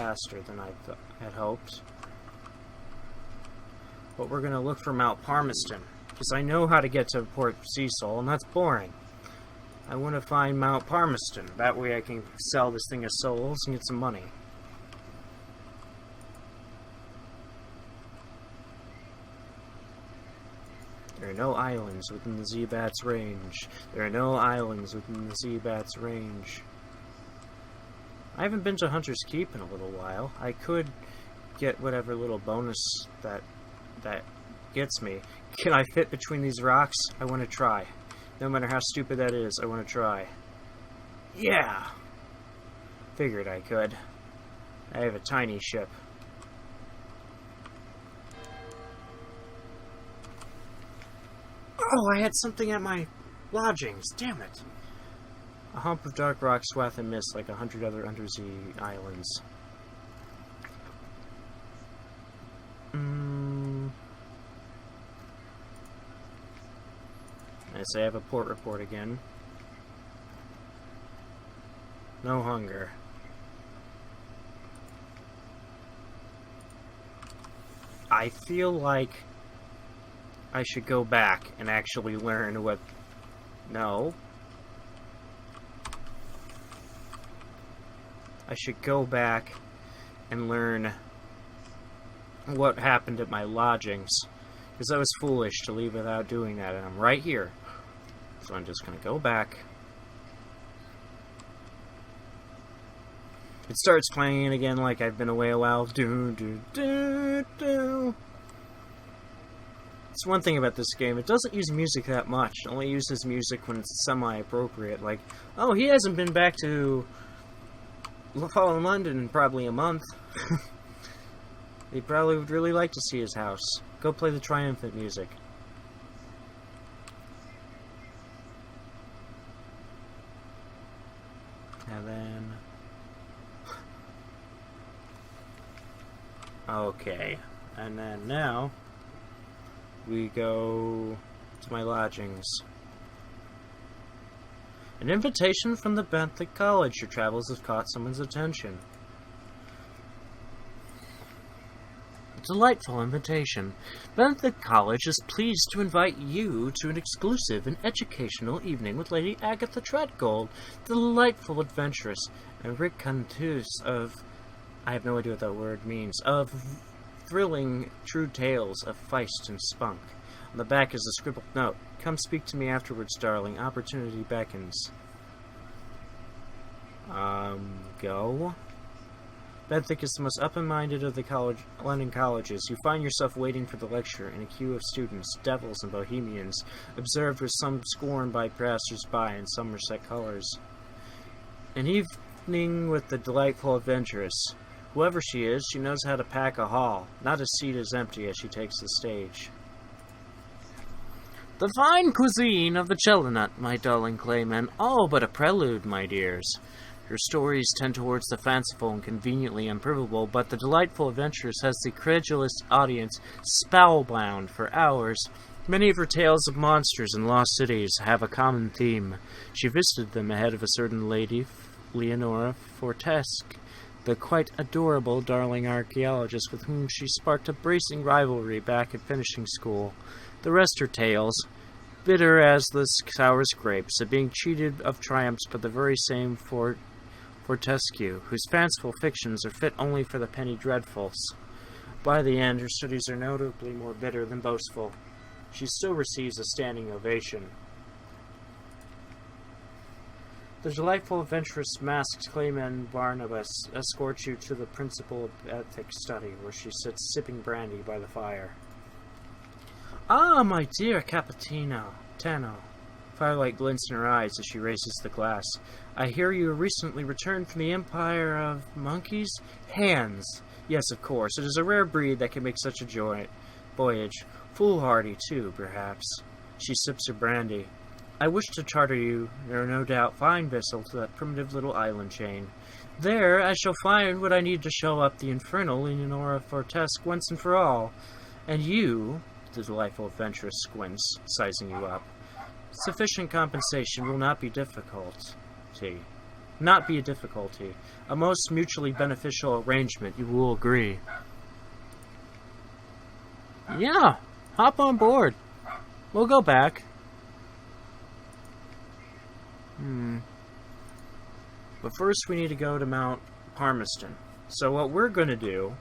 faster than I had hoped. But we're going to look for Mount Palmerston, because I know how to get to Port Cecil, and that's boring. I want to find Mount Palmerston. That way I can sell this thing as souls and get some money. There are no islands within the Zebat's range. There are no islands within the Zebat's range. I haven't been to Hunter's Keep in a little while. I could get whatever little bonus that gets me. Can I fit between these rocks? I want to try. No matter how stupid that is, I want to try. Yeah! Figured I could. I have a tiny ship. Oh, I had something at my lodgings. Damn it. A hump of dark rock, swath and mist like 100 other undersea islands. I say I have a port report again. No hunger. I feel like I should go back and actually learn what... No. I should go back and learn what happened at my lodgings. Because I was foolish to leave without doing that, and I'm right here. So I'm just gonna go back. It starts playing again like I've been away a while. Do, do, do, do. It's one thing about this game, it doesn't use music that much. It only uses music when it's semi-appropriate. Like, oh, he hasn't been back to Fallen London in probably a month. He probably would really like to see his house. Go play the triumphant music. And then... Okay. And then now... we go to my lodgings. An invitation from the Benthic College. Your travels have caught someone's attention. A delightful invitation. Benthic College is pleased to invite you to an exclusive and educational evening with Lady Agatha Treadgold, the delightful adventuress, and raconteuse of... I have no idea what that word means. Of thrilling true tales of feist and spunk. On the back is a scribbled note. Come speak to me afterwards, darling. Opportunity beckons. Go? Benthic is the most up-and-minded of the London colleges. You find yourself waiting for the lecture in a queue of students, devils and bohemians, observed with some scorn by passers-by in Somerset colors. An evening with the delightful adventuress. Whoever she is, she knows how to pack a hall. Not a seat is empty as she takes the stage. The fine cuisine of the Chelenut, my darling Clayman, all but a prelude, my dears. Your stories tend towards the fanciful and conveniently improvable, but the delightful adventuress has the credulous audience spellbound for hours. Many of her tales of monsters and lost cities have a common theme. She visited them ahead of a certain lady, Leonora Fortesque, the quite adorable darling archaeologist with whom she sparked a bracing rivalry back at finishing school. The rest are tales, bitter as the sourest grapes, of being cheated of triumphs by the very same Fortescue, whose fanciful fictions are fit only for the penny dreadfuls. By the end, her studies are notably more bitter than boastful. She still receives a standing ovation. The delightful adventurous masked Clayman Barnabas escorts you to the principal of ethic study, where she sits sipping brandy by the fire. Ah, my dear Capitano, Tano. Firelight glints in her eyes as she raises the glass. I hear you recently returned from the Empire of Monkeys? Hands. Yes, of course. It is a rare breed that can make such a voyage. Foolhardy, too, perhaps. She sips her brandy. I wish to charter you, there are no doubt, fine vessel to that primitive little island chain. There I shall find what I need to show up the infernal Leonora Fortesque once and for all. And you, the delightful adventuress squints, sizing you up. Sufficient compensation will not be difficult. not be a difficulty. A most mutually beneficial arrangement, you will agree. Yeah, hop on board. We'll go back. But first we need to go to Mount Palmerston. So what we're going to do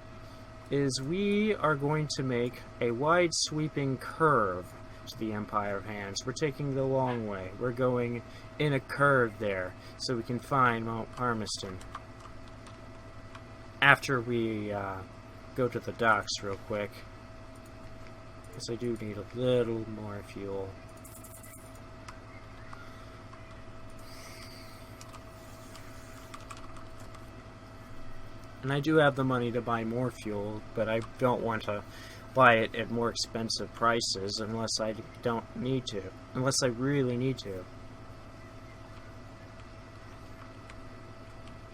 is we are going to make a wide sweeping curve to the Empire of Hands. We're taking the long way. We're going in a curve there so we can find Mount Palmerston. After we go to the docks real quick. Because I do need a little more fuel. And I do have the money to buy more fuel, but I don't want to buy it at more expensive prices unless I don't need to. Unless I really need to.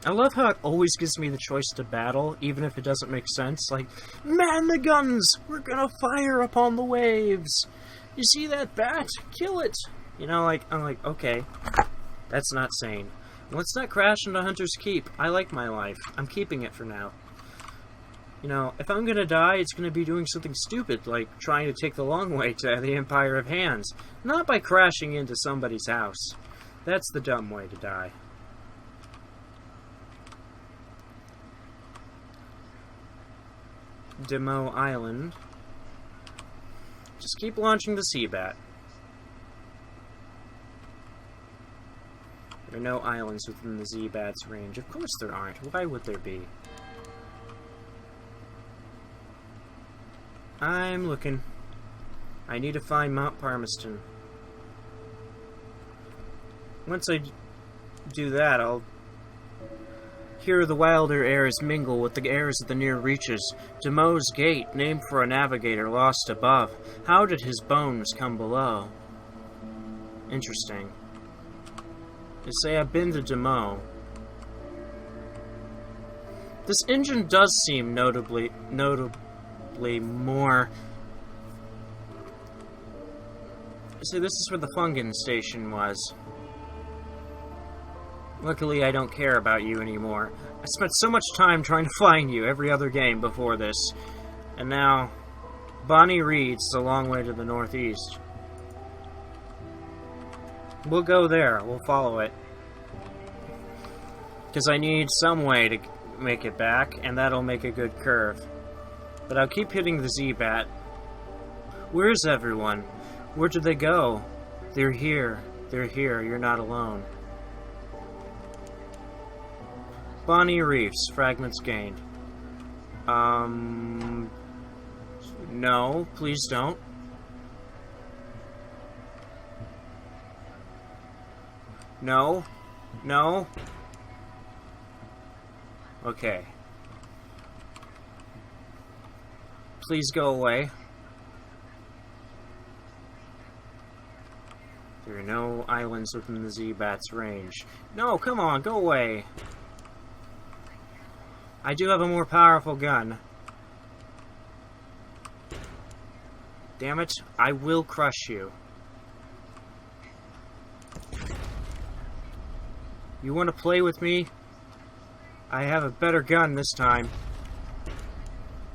I love how it always gives me the choice to battle, even if it doesn't make sense. Like, man the guns! We're gonna fire upon the waves! You see that bat? Kill it! You know, like, I'm like, okay, that's not sane. Let's not crash into Hunter's Keep. I like my life. I'm keeping it for now. You know, if I'm gonna die, it's gonna be doing something stupid, like trying to take the long way to the Empire of Hands. Not by crashing into somebody's house. That's the dumb way to die. Demo Island. Just keep launching the Seabat. There are no islands within the Z-Bat's range. Of course there aren't. Why would there be? I'm looking. I need to find Mount Palmerston. Once I do that, I'll hear the wilder airs mingle with the airs of the near reaches. Demo's Gate, named for a navigator lost above. How did his bones come below? Interesting. They say I've been to Demo. This engine does seem notably more... See, this is where the Fungan station was. Luckily, I don't care about you anymore. I spent so much time trying to find you every other game before this. And now, Bonnie Reed's a long way to the northeast. We'll go there. We'll follow it. Because I need some way to make it back, and that'll make a good curve. But I'll keep hitting the Z-Bat. Where's everyone? Where did they go? They're here. They're here. You're not alone. Bonnie Reefs. Fragments gained. No, please don't. No. No. Okay. Please go away. There are no islands within the Z-Bat's range. No, come on, go away. I do have a more powerful gun. Damn it, I will crush you. You want to play with me? I have a better gun this time.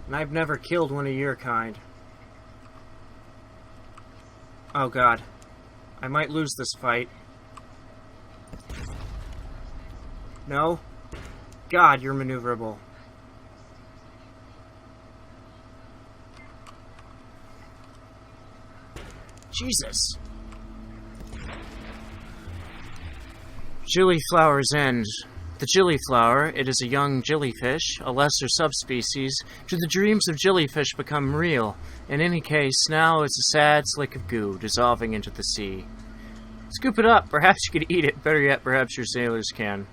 And I've never killed one of your kind. Oh god. I might lose this fight. No? God, you're maneuverable. Jesus. Gilliflower's End. The gilliflower, it is a young jellyfish, a lesser subspecies. Do the dreams of jellyfish become real? In any case, now it's a sad slick of goo dissolving into the sea. Scoop it up. Perhaps you could eat it. Better yet, perhaps your sailors can.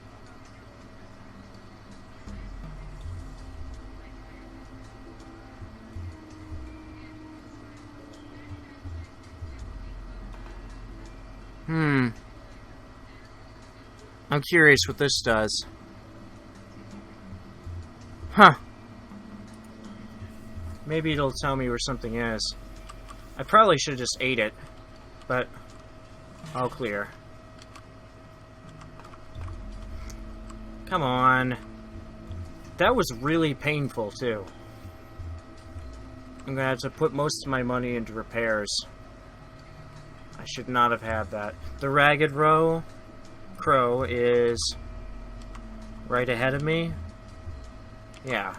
I'm curious what this does. Huh. Maybe it'll tell me where something is. I probably should have just ate it, but all clear. Come on. That was really painful, too. I'm gonna have to put most of my money into repairs. I should not have had that. The Ragged Crow is right ahead of me. Yeah.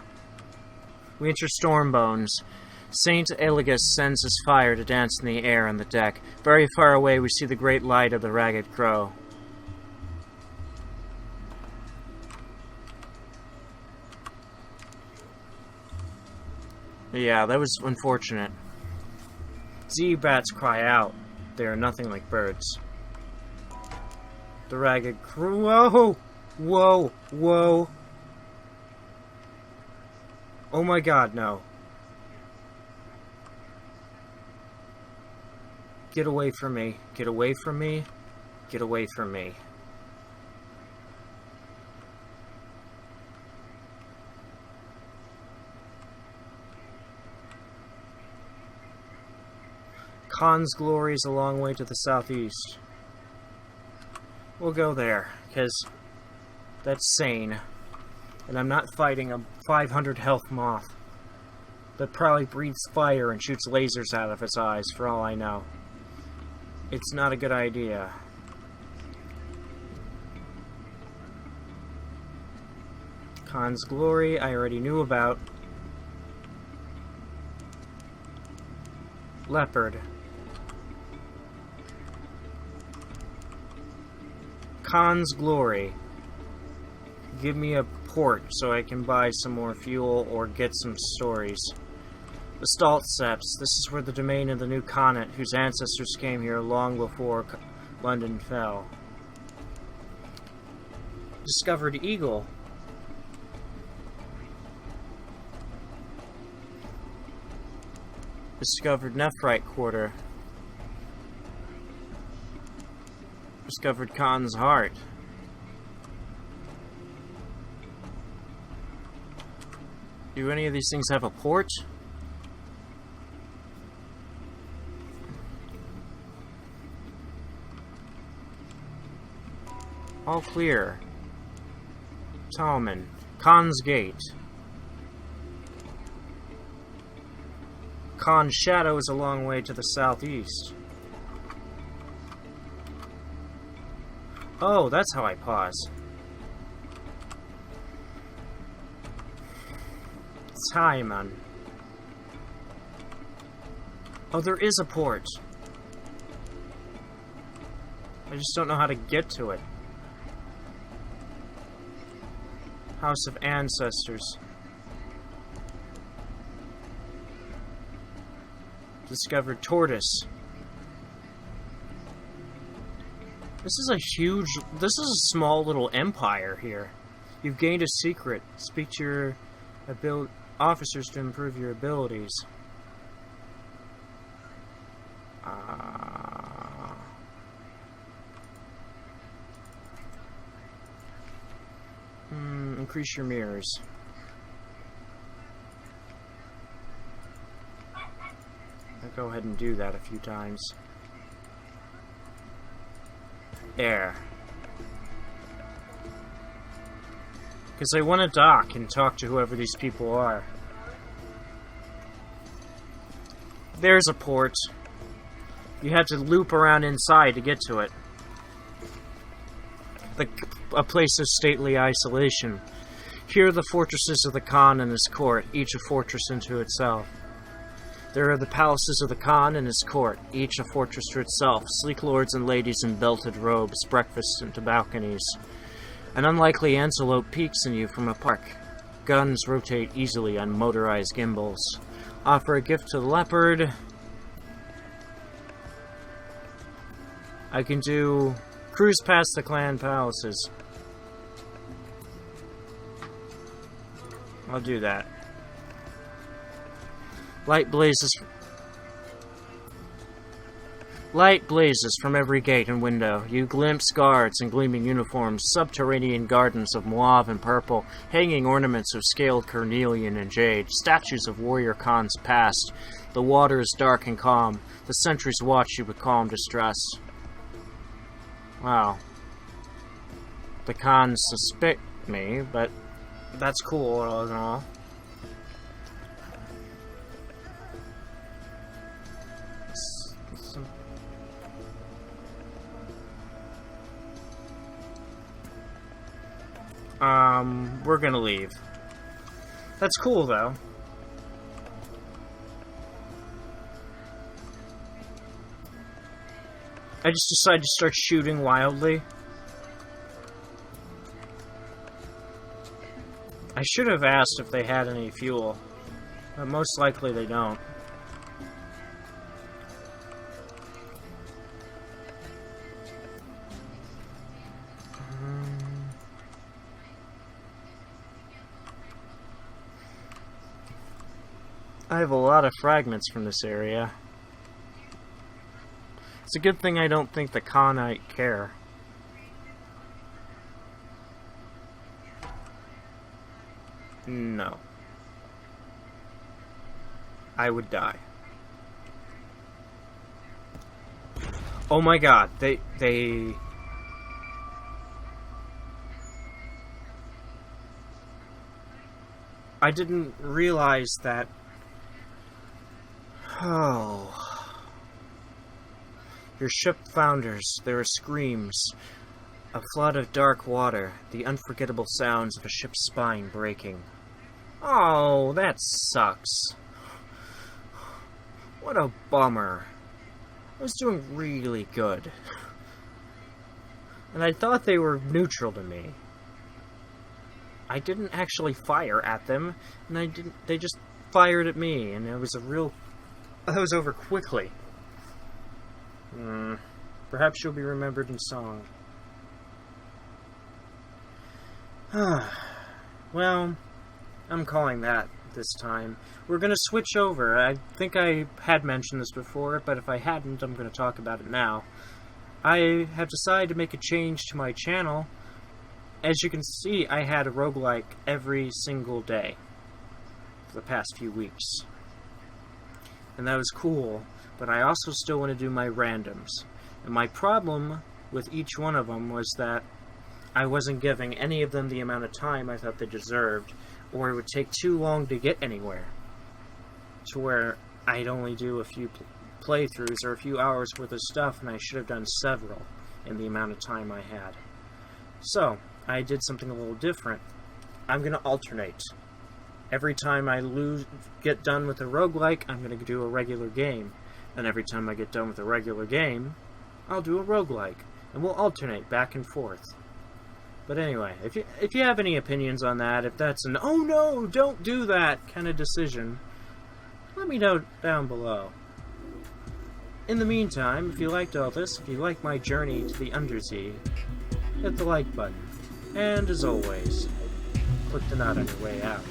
We enter Stormbones. Saint Eligus sends his fire to dance in the air on the deck. Very far away we see the great light of the Ragged Crow. Yeah, that was unfortunate. Zee-bats cry out. They are nothing like birds. The Ragged Crow... Whoa! Whoa! Whoa! Oh my god, no. Get away from me. Get away from me. Get away from me. Khan's Glory is a long way to the southeast. We'll go there, because that's sane. And I'm not fighting a 500 health moth that probably breathes fire and shoots lasers out of its eyes, for all I know. It's not a good idea. Khan's Glory, I already knew about. Leopard. Khan's Glory. Give me a port so I can buy some more fuel or get some stories. The Staltseps. This is where the domain of the new Khanate, whose ancestors came here long before London fell. Discovered Eagle. Discovered Nephrite Quarter. Discovered Khan's Heart. Do any of these things have a port? All clear. Talman. Khan's Gate. Khan's Shadow is a long way to the southeast. Oh, that's how I pause. Timon. Oh, there is a port. I just don't know how to get to it. House of Ancestors. Discovered Tortoise. This is a small little empire here. You've gained a secret. Speak to your officers to improve your abilities. Increase your mirrors. I'll go ahead and do that a few times. There. Because I want to dock and talk to whoever these people are. There's a port. You had to loop around inside to get to it. A place of stately isolation. Here are the fortresses of the Khan and his court, each a fortress unto itself. There are the palaces of the Khan and his court, each a fortress to itself. Sleek lords and ladies in belted robes, breakfast into balconies. An unlikely antelope peeks in you from a park. Guns rotate easily on motorized gimbals. Offer a gift to the leopard. I can do cruise past the clan palaces. I'll do that. Light blazes from every gate and window. You glimpse guards in gleaming uniforms, subterranean gardens of mauve and purple, hanging ornaments of scaled carnelian and jade, statues of warrior Khans past. The water is dark and calm. The sentries watch you with calm distress. Wow. The Khans attacked me, but that's cool all in all. We're gonna leave. That's cool, though. I just decided to start shooting wildly. I should have asked if they had any fuel, but most likely they don't. I have a lot of fragments from this area. It's a good thing I don't think the Khanite care. No. I would die. Oh my god, they... I didn't realize that... Oh. Your ship founders. There are screams. A flood of dark water. The unforgettable sounds of a ship's spine breaking. Oh, that sucks. What a bummer. I was doing really good. And I thought they were neutral to me. I didn't actually fire at them, and they just fired at me, and it was a real... That was over quickly. Perhaps you'll be remembered in song. Well, I'm calling that this time. We're going to switch over. I think I had mentioned this before, but if I hadn't, I'm going to talk about it now. I have decided to make a change to my channel. As you can see, I had a roguelike every single day for the past few weeks. And that was cool, but I also still want to do my randoms. And my problem with each one of them was that I wasn't giving any of them the amount of time I thought they deserved, or it would take too long to get anywhere. To where I'd only do a few playthroughs or a few hours worth of stuff, and I should have done several in the amount of time I had. So, I did something a little different. I'm going to alternate. Every time I get done with a roguelike, I'm going to do a regular game. And every time I get done with a regular game, I'll do a roguelike. And we'll alternate back and forth. But anyway, if you have any opinions on that, if that's an, oh no, don't do that kind of decision, let me know down below. In the meantime, if you liked all this, if you like my journey to the Undersea, hit the like button. And as always, put the knot on your way out.